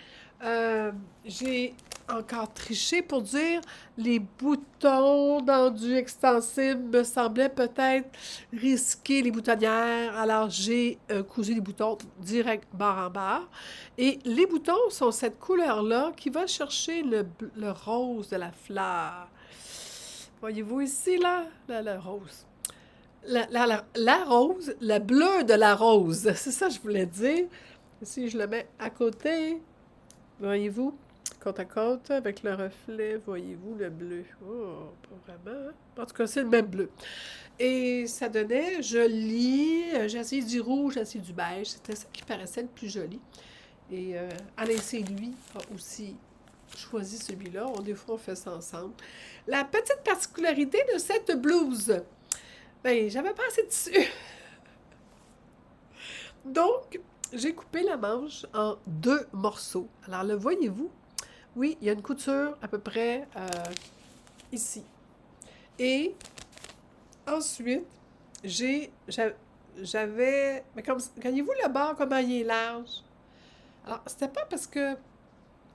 J'ai encore triché pour dire les boutons dans du extensible me semblaient peut-être risquer les boutonnières. Alors, j'ai cousu les boutons direct barre en barre. Et les boutons sont cette couleur-là qui va chercher le rose de la fleur. Voyez-vous ici, là? Le rose. La rose, le bleu de la rose. C'est ça que je voulais dire. Si je le mets à côté, voyez-vous? Côte à côte, avec le reflet, voyez-vous le bleu. Oh, pas vraiment. En tout cas, c'est le même bleu. Et ça donnait joli. J'ai essayé du rouge, j'ai essayé du beige. C'était ça qui paraissait le plus joli. Et Alain Saint-Louis a aussi choisi celui-là. Des fois, on fait ça ensemble. La petite particularité de cette blouse, ben, j'avais pas assez de tissu. Donc, j'ai coupé la manche en 2 morceaux. Alors, le voyez-vous? Oui, il y a une couture à peu près ici. Et ensuite, j'avais... Mais comme, voyez-vous le bord, comment il est large? Alors, c'était pas parce que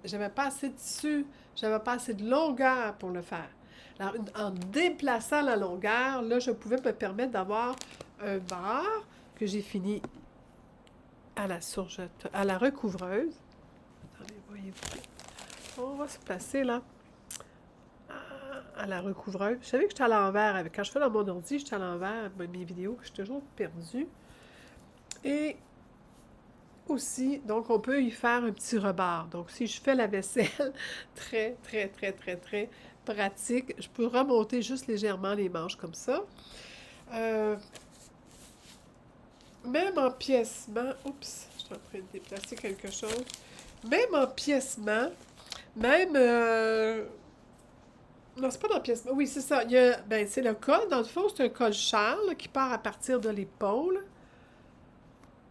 j'avais pas assez de tissu, j'avais pas assez de longueur pour le faire. Alors, en déplaçant la longueur, là, je pouvais me permettre d'avoir un bord que j'ai fini à la recouvreuse. Attendez, voyez-vous. On va se placer là, à la recouvreuse. Je savais que j'étais à l'envers. Quand je fais dans mon ordi, j'étais à l'envers avec mes vidéos. Je suis toujours perdue. Et aussi, donc on peut y faire un petit rebord. Donc si je fais la vaisselle, très, très, très, très, très pratique. Je peux remonter juste légèrement les manches comme ça. Euh, Même en piècement, oups, je suis en train de déplacer quelque chose. Même en piècement, même, non, c'est pas dans le piècement, oui, c'est ça. Ben, c'est le col, dans le fond, c'est un col Charles qui part à partir de l'épaule.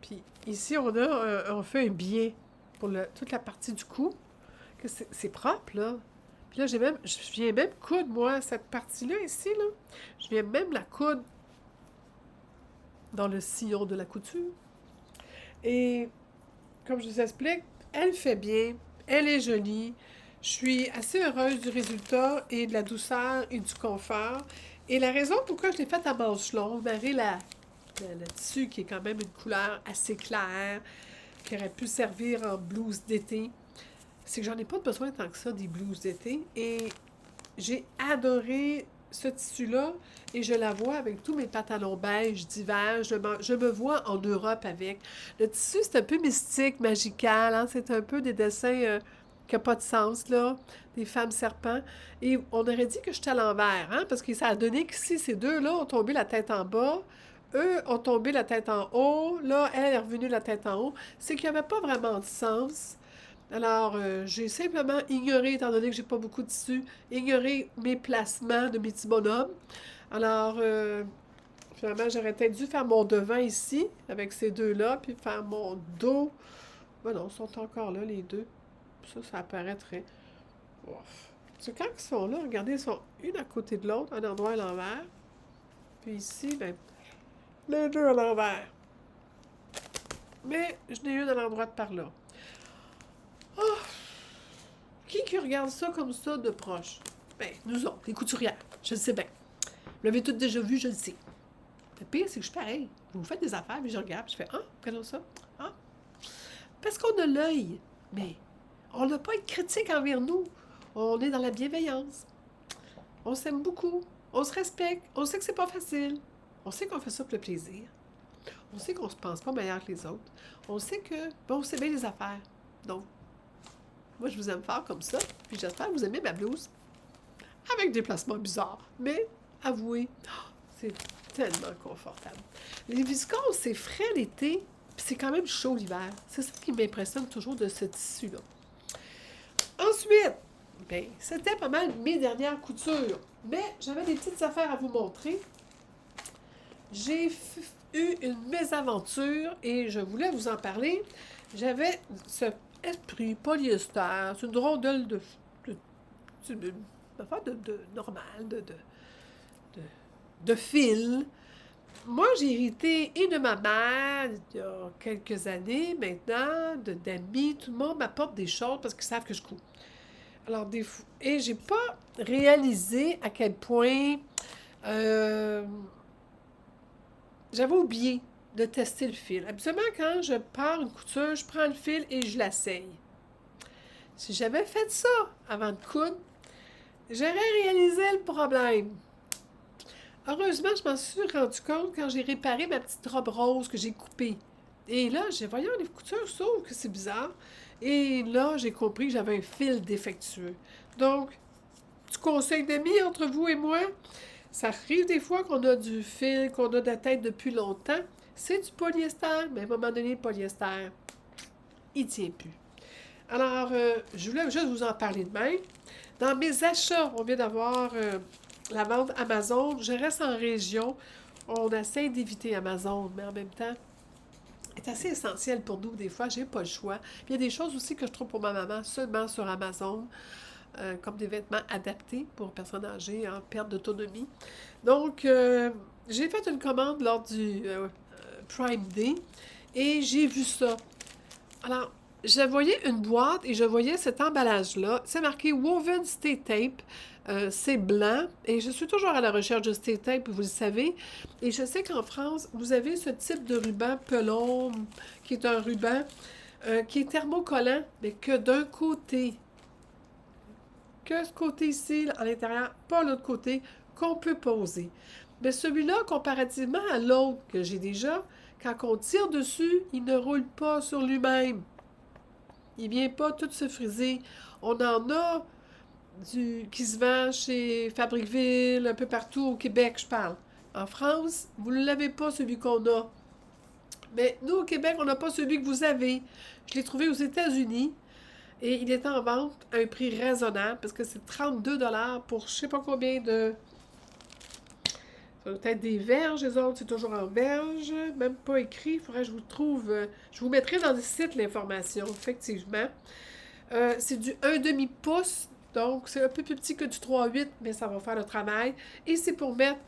Puis ici, on fait un biais pour toute la partie du cou, que c'est propre, là. Puis là, je viens même coudre, moi, cette partie-là, ici, là. Je viens même la coudre dans le sillon de la couture. Et comme je vous explique, elle fait bien, elle est jolie. Je suis assez heureuse du résultat et de la douceur et du confort. Et la raison pourquoi je l'ai faite à manches longues, malgré le tissu qui est quand même une couleur assez claire, qui aurait pu servir en blouse d'été, c'est que j'en ai pas besoin tant que ça des blouses d'été. Et j'ai adoré ce tissu-là et je la vois avec tous mes pantalons beige d'hiver. Je me vois en Europe avec. Le tissu, c'est un peu mystique, magical. Hein? C'est un peu des dessins qui n'ont pas de sens, là. Des femmes serpents. Et on aurait dit que j'étais à l'envers, hein? Parce que ça a donné que si ces deux-là ont tombé la tête en bas, eux ont tombé la tête en haut. Là, elle est revenue la tête en haut. C'est qu'il n'y avait pas vraiment de sens. Alors, j'ai simplement ignoré, étant donné que j'ai pas beaucoup de tissu, ignoré mes placements de mes petits bonhommes. Alors, finalement, j'aurais peut-être dû faire mon devant ici, avec ces deux-là, puis faire mon dos. Ben non, ils sont encore là, les deux. Ça apparaîtrait. Ouf. Parce que quand ils sont là, regardez, ils sont une à côté de l'autre, un endroit à l'envers. Puis ici, ben, les deux à l'envers. Mais je n'ai une à l'endroit de par là. Oh, qui regarde ça comme ça de proche? Ben, nous autres, les couturières. Je le sais bien. Vous l'avez toutes déjà vu, je le sais. Le pire, c'est que je suis pareil. Vous faites des affaires, puis je regarde, puis je fais « Ah, regardons ça. Ah. » Parce qu'on a l'œil. Mais on n'a pas à être critique envers nous. On est dans la bienveillance. On s'aime beaucoup. On se respecte. On sait que c'est pas facile. On sait qu'on fait ça pour le plaisir. On sait qu'on se pense pas meilleur que les autres. On sait que, bon, on sait bien les affaires. Donc, moi, je vous aime fort comme ça. Puis j'espère que vous aimez ma blouse. Avec des placements bizarres. Mais, avouez, c'est tellement confortable. Les viscoses, c'est frais l'été, puis c'est quand même chaud l'hiver. C'est ça qui m'impressionne toujours de ce tissu-là. Ensuite, ben, c'était pas mal mes dernières coutures. Mais j'avais des petites affaires à vous montrer. J'ai eu une mésaventure et je voulais vous en parler. J'avais ce esprit polyester, c'est une rondelle de normale, de fil. Moi, j'ai hérité et de ma mère, il y a quelques années maintenant, d'amis, tout le monde m'apporte des choses parce qu'ils savent que je couds. Alors, et j'ai pas réalisé à quel point j'avais oublié de tester le fil. Habituellement, quand je pars une couture, je prends le fil et je l'essaye. Si j'avais fait ça avant de coudre, j'aurais réalisé le problème. Heureusement, je m'en suis rendu compte quand j'ai réparé ma petite robe rose que j'ai coupée. Et là, voyons, les coutures s'ouvrent, que c'est bizarre. Et là, j'ai compris que j'avais un fil défectueux. Donc, du conseil d'amis entre vous et moi, ça arrive des fois qu'on a du fil, qu'on a de la tête depuis longtemps. C'est du polyester, mais à un moment donné, le polyester, il ne tient plus. Alors, je voulais juste vous en parler de même. Dans mes achats, on vient d'avoir la vente Amazon. Je reste en région. On essaie d'éviter Amazon, mais en même temps, c'est assez essentiel pour nous. Des fois, j'ai pas le choix. Puis il y a des choses aussi que je trouve pour ma maman seulement sur Amazon, comme des vêtements adaptés pour personnes âgées en perte d'autonomie. Donc, j'ai fait une commande lors du Prime Day et j'ai vu ça. Alors, je voyais une boîte et je voyais cet emballage-là. C'est marqué Woven Stay Tape. C'est blanc et je suis toujours à la recherche de Stay Tape, vous le savez. Et je sais qu'en France, vous avez ce type de ruban pelon, qui est un ruban qui est thermocollant, mais que d'un côté. Que ce côté ici, à l'intérieur, pas l'autre côté, qu'on peut poser. Mais celui-là, comparativement à l'autre que j'ai déjà, quand on tire dessus, il ne roule pas sur lui-même. Il vient pas tout se friser. On en a qui se vend chez Fabricville, un peu partout au Québec, je parle. En France, vous ne l'avez pas, celui qu'on a. Mais nous, au Québec, on n'a pas celui que vous avez. Je l'ai trouvé aux États-Unis et il est en vente à un prix raisonnable parce que c'est 32$ pour je sais pas combien de... Ça doit être des verges, les autres, c'est toujours en verges. Même pas écrit, il faudrait que je vous trouve... je vous mettrai dans le site l'information, effectivement. C'est du 1,5 pouce, donc c'est un peu plus petit que du 3,8, mais ça va faire le travail. Et c'est pour mettre,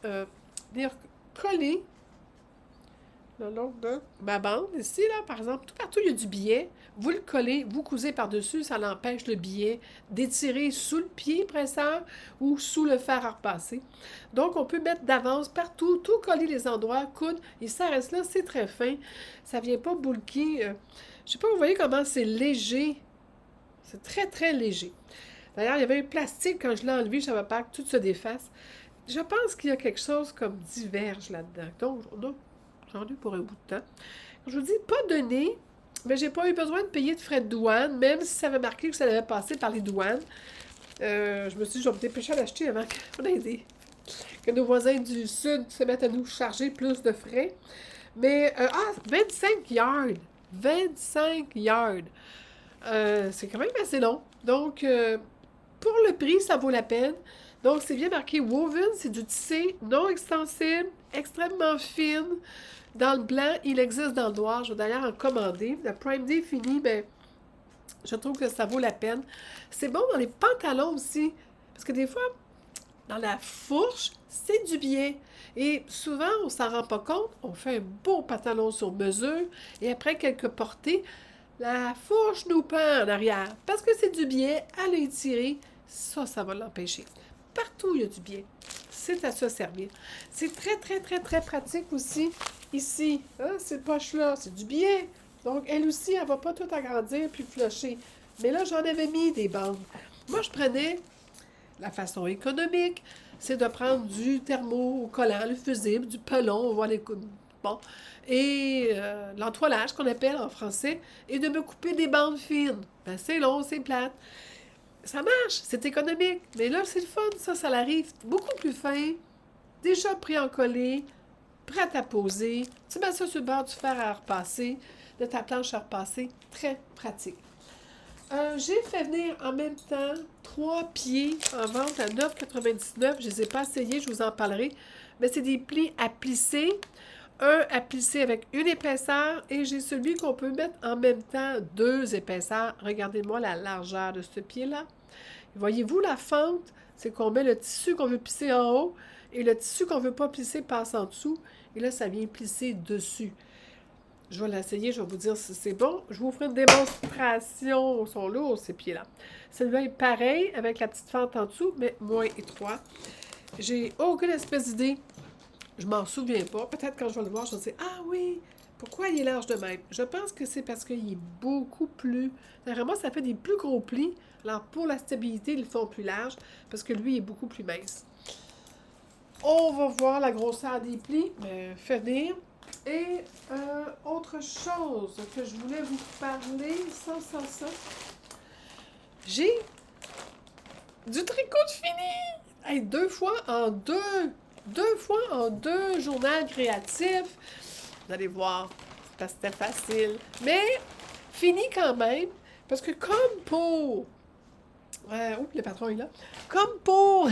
venir coller le long de ma bande. Ici, là, par exemple, tout partout, il y a du billet. Vous le collez, vous cousez par-dessus, ça l'empêche le billet d'étirer sous le pied presseur ou sous le fer à repasser. Donc, on peut mettre d'avance partout, tout coller les endroits, coudre, et ça reste là, c'est très fin. Ça vient pas bulky. Je sais pas, vous voyez comment c'est léger. C'est très, très léger. D'ailleurs, il y avait un plastique, quand je l'ai enlevé, je ne savais pas que tout se défasse. Je pense qu'il y a quelque chose comme diverge là-dedans. Donc, on a rendu pour un bout de temps. Je vous dis, pas donné, mais j'ai pas eu besoin de payer de frais de douane, même si ça avait marqué que ça devait passer par les douanes. Je me suis dit, je vais me dépêcher à l'acheter avant que nos voisins du Sud se mettent à nous charger plus de frais. Mais, 25 yards! 25 yards! C'est quand même assez long. Donc, pour le prix, ça vaut la peine. Donc, c'est bien marqué woven, c'est du tissé non extensible, extrêmement fine. Dans le blanc, il existe dans le noir. Je vais d'ailleurs en commander. Le Prime Day fini, ben, je trouve que ça vaut la peine. C'est bon dans les pantalons aussi. Parce que des fois, dans la fourche, c'est du bien. Et souvent, on s'en rend pas compte. On fait un beau pantalon sur mesure. Et après quelques portées, la fourche nous pend en arrière. Parce que c'est du biais à l'étirer. Ça va l'empêcher. Partout, il y a du biais. C'est à se servir. C'est très, très, très, très pratique aussi. Ici, hein, cette poche-là, c'est du biais. Donc, elle aussi, elle ne va pas tout agrandir puis flusher. Mais là, j'en avais mis des bandes. Moi, je prenais la façon économique, c'est de prendre du thermocollant, le fusible, du pelon, on voit les coups. Bon. Et l'entoilage qu'on appelle en français, et de me couper des bandes fines. Ben, c'est long, c'est plate. Ça marche, c'est économique. Mais là, c'est le fun, ça l'arrive beaucoup plus fin, déjà pris en collé, prêt à poser. Tu mets ça sur le bord du fer à repasser, de ta planche à repasser. Très pratique. J'ai fait venir en même temps 3 pieds en vente à 9,99. Je ne les ai pas essayés, je vous en parlerai. Mais c'est des plis à plisser. Un à plisser avec une épaisseur et j'ai celui qu'on peut mettre en même temps 2 épaisseurs. Regardez-moi la largeur de ce pied-là. Voyez-vous la fente? C'est qu'on met le tissu qu'on veut plisser en haut et le tissu qu'on ne veut pas plisser passe en dessous. Et là, ça vient plisser dessus. Je vais l'essayer, je vais vous dire si c'est bon. Je vous ferai une démonstration. Ils sont lourds, ces pieds-là. Celui-là est pareil, avec la petite fente en dessous, mais moins étroit. J'ai aucune espèce d'idée. Je m'en souviens pas. Peut-être quand je vais le voir, je vais dire « Ah oui, pourquoi il est large de même? » Je pense que c'est parce qu'il est beaucoup plus... Vraiment, ça fait des plus gros plis. Alors, pour la stabilité, ils le font plus large, parce que lui est beaucoup plus mince. On va voir la grosseur des plis, mais fait venir. Et autre chose que je voulais vous parler, ça. J'ai du tricot de fini! Hey, deux fois en deux journaux créatifs. Vous allez voir, parce que c'était facile. Mais fini quand même, parce que comme pour... le patron est là. Comme pour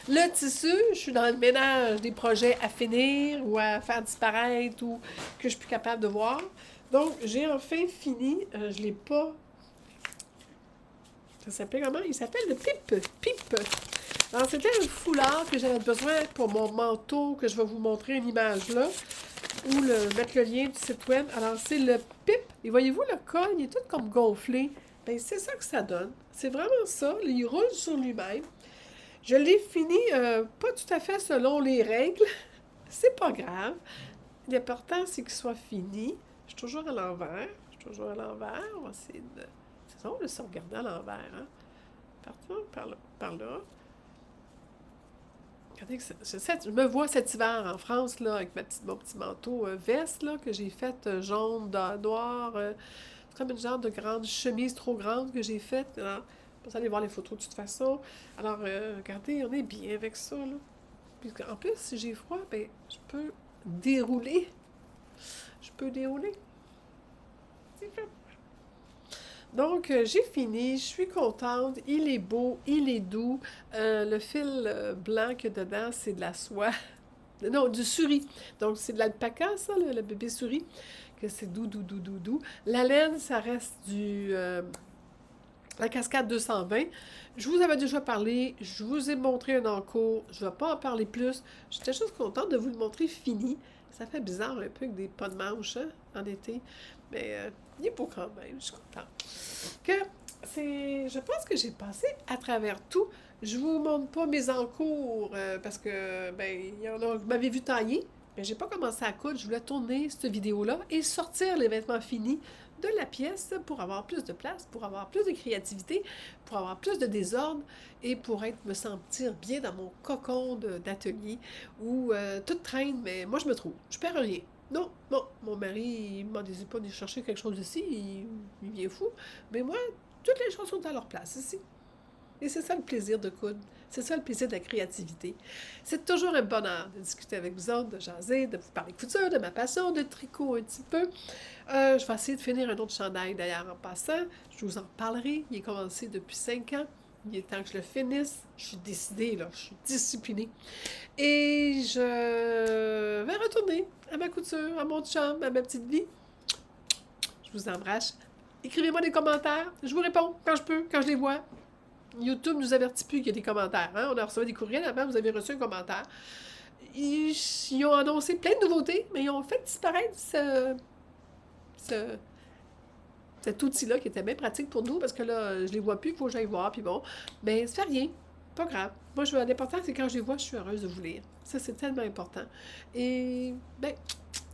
le tissu, je suis dans le ménage des projets à finir ou à faire disparaître ou que je suis plus capable de voir. Donc, j'ai enfin fini. Je ne l'ai pas... Ça s'appelle comment? Il s'appelle le pipe. Alors, c'était un foulard que j'avais besoin pour mon manteau, que je vais vous montrer une image là, ou mettre le lien du site web. Alors, c'est le pipe. Et voyez-vous, le col, il est tout comme gonflé. Bien, c'est ça que ça donne. C'est vraiment ça. Il roule sur lui-même. Je l'ai fini pas tout à fait selon les règles. C'est pas grave. L'important, c'est qu'il soit fini. Je suis toujours à l'envers. On va essayer de... C'est drôle de se regarder à l'envers, hein? Partant par là. Regardez que je me vois cet hiver en France, là, avec mon petit manteau veste, là, que j'ai fait jaune, noir. C'est comme une genre de grande chemise trop grande que j'ai faite. Alors, vous allez voir les photos de toute façon. Alors, regardez, on est bien avec ça, là. Puis, en plus, si j'ai froid, ben, je peux dérouler. Je peux dérouler. C'est fait. Donc, j'ai fini, je suis contente, il est beau, il est doux. Le fil blanc qu'il y a dedans, c'est de la soie. Non, du suri. Donc, c'est de l'alpaca, ça, le bébé suri, que c'est doux, doux, doux, doux, doux. La laine, ça reste la cascade 220. Je vous avais déjà parlé, je vous ai montré un en cours, je ne vais pas en parler plus. J'étais juste contente de vous le montrer fini. Ça fait bizarre un peu avec des pas de manches hein, en été, mais il est beau quand même, je suis contente. Que je pense que j'ai passé à travers tout. Je vous montre pas mes encours parce que, ben, il y en a, vous m'avez vu tailler, mais j'ai pas commencé à coudre. Je voulais tourner cette vidéo-là et sortir les vêtements finis de la pièce pour avoir plus de place, pour avoir plus de créativité, pour avoir plus de désordre et pour me sentir bien dans mon cocon d'atelier où tout traîne, mais moi je me trouve. Je perds rien. Non, bon, mon mari, il m'a dit pas de chercher quelque chose ici, il vient fou. Mais moi, toutes les choses sont à leur place ici. Et c'est ça le plaisir de coudre. C'est ça le plaisir de la créativité. C'est toujours un bonheur de discuter avec vous autres, de jaser, de vous parler de couture, de ma passion, de tricot un petit peu. Je vais essayer de finir un autre chandail d'ailleurs en passant. Je vous en parlerai. Il est commencé depuis 5 ans. Il est temps que je le finisse. Je suis décidée, là. Je suis disciplinée. Et je vais retourner à ma couture, à mon chum, à ma petite vie. Je vous embrasse. Écrivez-moi des commentaires. Je vous réponds quand je peux, quand je les vois. YouTube nous avertit plus qu'il y a des commentaires. Hein? On a reçu des courriels avant, vous avez reçu un commentaire. Ils ont annoncé plein de nouveautés, mais ils ont fait disparaître cet outil-là qui était bien pratique pour nous parce que là, je les vois plus, il faut que j'aille voir, puis bon. Mais ça fait rien. Pas grave. Moi, l'important, c'est quand je les vois, je suis heureuse de vous lire. Ça, c'est tellement important. Et, ben,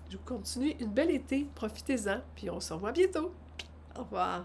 je continue une belle été. Profitez-en, puis on se revoit bientôt. Au revoir.